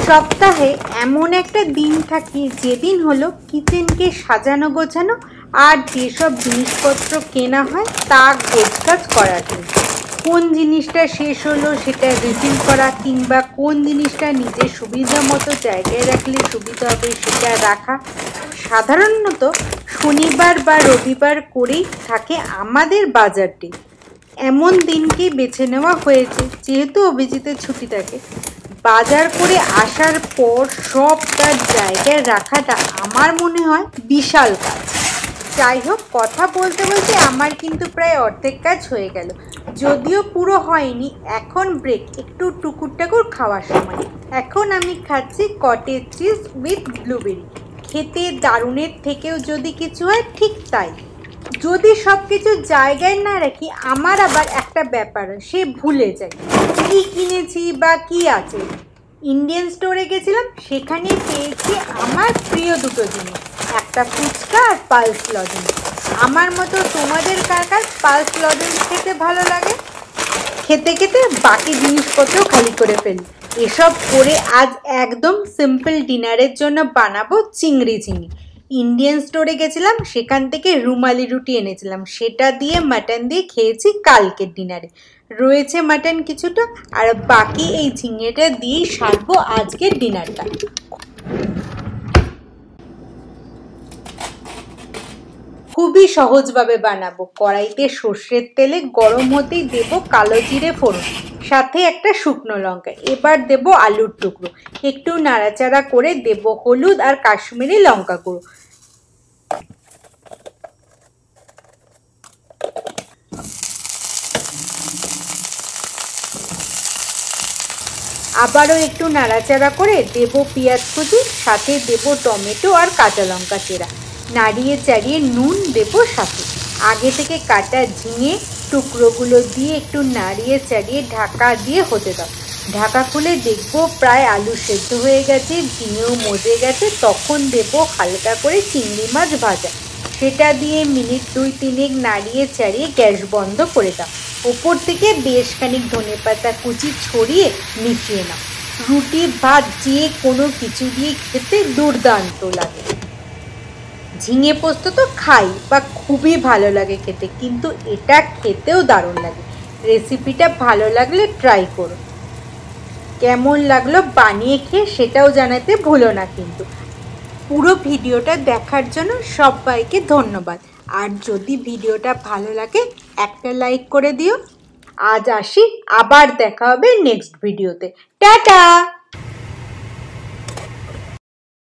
সপ্তাহে এমন একটা দিন থাকে যেদিন হলো কিচেনকে সাজানো গোছানো আর যেসব জিনিসপত্র কেনা হয় তা গোছগাছ করার দিন। কোন জিনিসটা শেষ হলো সেটা রিফিল করা কিংবা কোন জিনিসটা নিজের সুবিধা মতো জায়গায় রাখলে সুবিধা হবে সেটা রাখা। সাধারণত শনিবার বা রবিবার করেই থাকে আমাদের বাজার ডে। এমন দিনকেই বেছে নেওয়া হয়েছে যেহেতু অভিজিতের ছুটি থাকে। বাজার করে আসার পর সব তার জায়গায় রাখাটা আমার মনে হয় বিশাল কাজ। যাই হোক, কথা বলতে বলতে আমার কিন্তু প্রায় অর্ধেক কাজ হয়ে গেল, যদিও পুরো হয়নি। এখন ব্রেক, একটু টুকুর টাকুর খাওয়ার সময়। এখন আমি খাচ্ছি কটেজ চিজ উইথ ব্লুবেরি। খেতে দারুণের থেকেও যদি কিছু হয় ঠিক তাই। যদি সব কিছু জায়গায় না রাখি আমার আবার একটা ব্যাপার, সে ভুলে যাই কি কিনেছি বা কি আছে। ইন্ডিয়ান স্টোরে গেছিলাম, সেখানে পেয়েছি আমার প্রিয় দুটো জিনিস, একটা ফুচকা আর পালস লজেন্স। আমার মতো তোমাদের কার কার পালস লজেন্স খেতে ভালো লাগে? খেতে খেতে বাকি জিনিসপত্র খালি করে ফেলি। এসব করে আজ একদম সিম্পল ডিনারের জন্য বানাবো চিংড়ি ঝিঙে। ইন্ডিয়ান স্টোরে গেছিলাম, সেখান থেকে রুমালি রুটি এনেছিলাম, সেটা দিয়ে মাটন দিয়ে খেয়েছি কালকের ডিনারে। রয়েছে মাটন কিছুটা, আর বাকি এই ঝিঙেটা দিয়েই সারবো আজকের ডিনারটা। খুবই সহজভাবে বানাবো। কড়াইতে সর্ষের তেলে গরম হতেই দেব কালো জিরে ফোড়ন, সাথে একটা শুকনো লঙ্কা। এবার দেব আলুর টুকরো, একটু নাড়াচাড়া করে দেব হলুদ আর কাশ্মীরি লঙ্কা গুঁড়ো। আবারও একটু নাড়াচাড়া করে দেব পেঁয়াজ কুচি, সাথে দেব টমেটো আর কাঁচা লঙ্কা চেরা। নাড়িয়ে চাড়িয়ে নুন দেব সাথে। আগে থেকে কাটা ঝিঙে টুকরোগুলো দিয়ে একটু নাড়িয়ে চাড়িয়ে ঢাকা দিয়ে হতে দাও। ঢাকা খুলে দেখব প্রায় আলু সেদ্ধ হয়ে গেছে, ঝিঙেও মজে গেছে। তখন দেব হালকা করে চিংড়ি মাছ ভাজা, সেটা দিয়ে মিনিট 2-3 নাড়িয়ে চাড়িয়ে গ্যাস বন্ধ করে দাও। ওপর থেকে বেশ খানিক ধনেপাতা কুচি ছড়িয়ে মিশিয়ে নাও। রুটি ভাত যে কোনো কিছু দিয়ে খেতে দুর্দান্ত লাগে। ঝিঙে পোস্ত তো খাই বা খুবই ভালো লাগে খেতে, কিন্তু এটা খেতেও দারুণ লাগে। রেসিপিটা ভালো লাগলে ট্রাই করো। কেমন লাগলো বানিয়ে খেয়ে সেটাও জানাতে ভুলো না কিন্তু। পুরো ভিডিওটা দেখার জন্য সবাইকে ধন্যবাদ। আর যদি ভিডিওটা ভালো লাগে একটা লাইক করে দিও। আজ আসি, আবার দেখা হবে নেক্সট ভিডিওতে। টাটা।